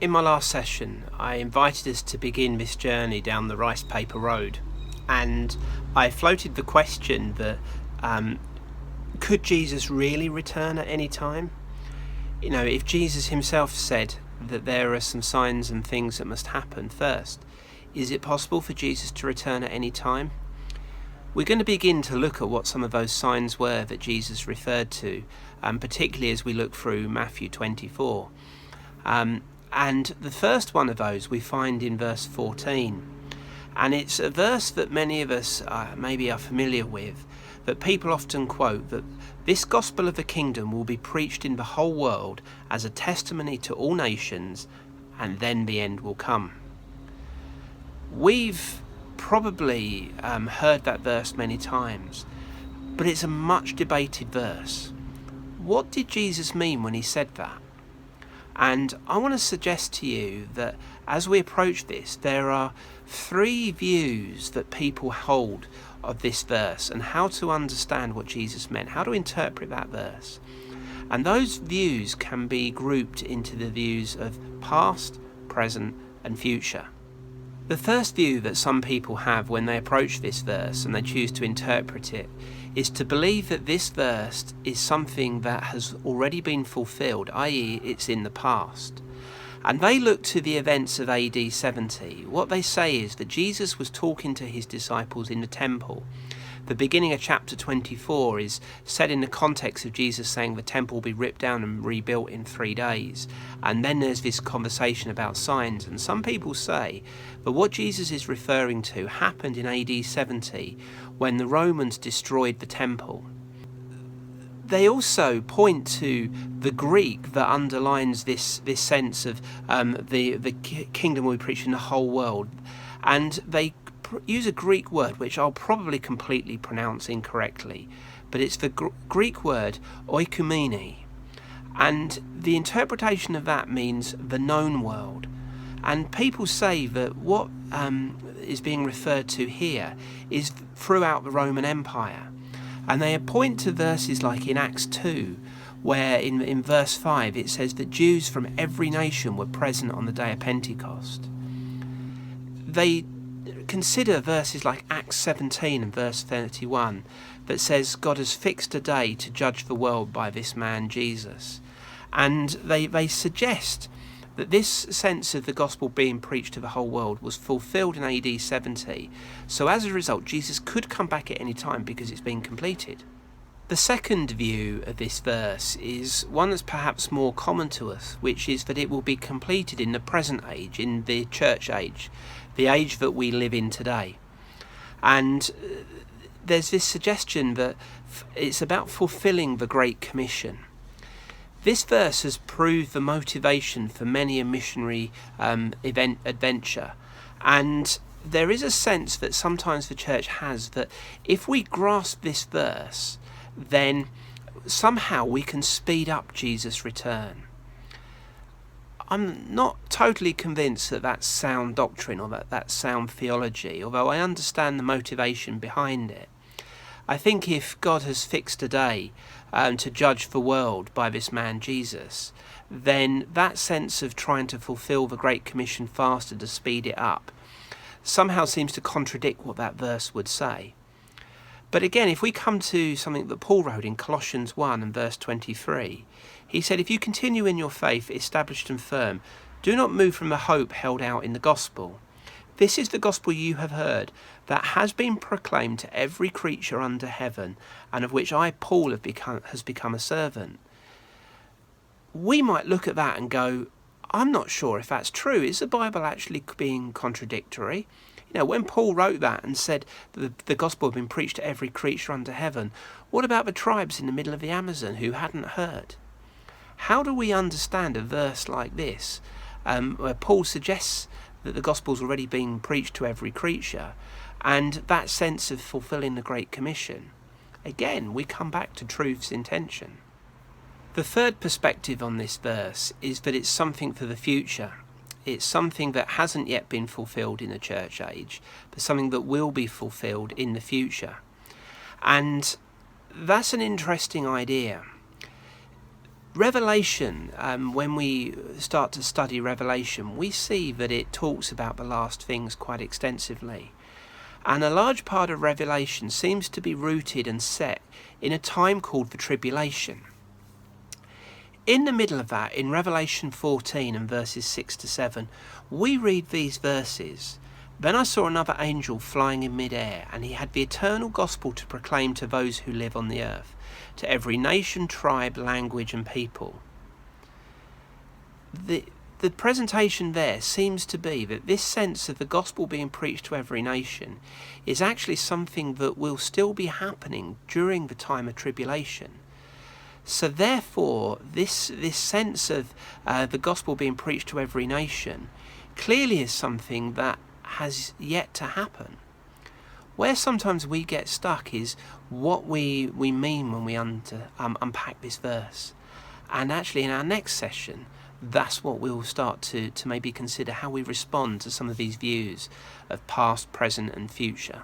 In my last session, I invited us to begin this journey down the rice paper road, and I floated the question that could Jesus really return at any time? You know, if Jesus himself said that there are some signs and things that must happen first, is it possible for Jesus to return at any time? We're going to begin to look at what some of those signs were that Jesus referred to, particularly as we look through Matthew 24. And the first one of those we find in verse 14. And it's a verse that many of us maybe are familiar with, that people often quote, that this gospel of the kingdom will be preached in the whole world as a testimony to all nations, and then the end will come. We've probably heard that verse many times, but it's a much debated verse. What did Jesus mean when he said that? And I want to suggest to you that as we approach this, there are three views that people hold of this verse and how to understand what Jesus meant, how to interpret that verse. And those views can be grouped into the views of past, present, and future. The first view that some people have when they approach this verse and they choose to interpret it is to believe that this verse is something that has already been fulfilled, i.e. it's in the past. And they look to the events of AD 70. What they say is that Jesus was talking to his disciples in the temple. The beginning of chapter 24 is set in the context of Jesus saying the temple will be ripped down and rebuilt in 3 days. And then there's this conversation about signs. And some people say that what Jesus is referring to happened in AD 70 when the Romans destroyed the temple. They also point to the Greek that underlines this sense of the kingdom will be preached in the whole world. And they use a Greek word which I'll probably completely pronounce incorrectly, but it's the Greek word oikumene, and the interpretation of that means the known world. And people say that what is being referred to here is throughout the Roman Empire, and they point to verses like in Acts 2 where in verse 5 it says that Jews from every nation were present on the day of Pentecost. They consider verses like Acts 17 and verse 31 that says God has fixed a day to judge the world by this man Jesus. And they suggest that this sense of the gospel being preached to the whole world was fulfilled in AD 70. So as a result, Jesus could come back at any time because it's been completed. The second view of this verse is one that's perhaps more common to us, which is that it will be completed in the present age, in the church age, the age that we live in today. And there's this suggestion that it's about fulfilling the Great Commission. This verse has proved the motivation for many a missionary adventure, and there is a sense that sometimes the church has that if we grasp this verse, then somehow we can speed up Jesus' return. I'm not totally convinced that that's sound doctrine or that that's sound theology, although I understand the motivation behind it. I think if God has fixed a day to judge the world by this man Jesus, then that sense of trying to fulfill the Great Commission faster to speed it up somehow seems to contradict what that verse would say. But again, if we come to something that Paul wrote in Colossians 1 and verse 23, he said, if you continue in your faith, established and firm, do not move from the hope held out in the gospel. This is the gospel you have heard, that has been proclaimed to every creature under heaven, and of which I, Paul, has become a servant. We might look at that and go, I'm not sure if that's true. Is the Bible actually being contradictory? You know, when Paul wrote that and said that the gospel had been preached to every creature under heaven, what about the tribes in the middle of the Amazon who hadn't heard? How do we understand a verse like this, where Paul suggests that the gospel's already been preached to every creature, and that sense of fulfilling the Great Commission? Again, we come back to truth's intention. The third perspective on this verse is that it's something for the future. It's something that hasn't yet been fulfilled in the church age, but something that will be fulfilled in the future. And that's an interesting idea. Revelation, when we start to study Revelation, we see that it talks about the last things quite extensively. And a large part of Revelation seems to be rooted and set in a time called the Tribulation. In the middle of that, in Revelation 14 and verses 6 to 7, we read these verses. Then I saw another angel flying in mid-air, and he had the eternal gospel to proclaim to those who live on the earth, to every nation, tribe, language and people. The presentation there seems to be that this sense of the gospel being preached to every nation is actually something that will still be happening during the time of tribulation. So therefore, this sense of the gospel being preached to every nation clearly is something that has yet to happen. Where sometimes we get stuck is what we mean when we unpack this verse. And actually in our next session, that's what we'll start to maybe consider how we respond to some of these views of past, present and future.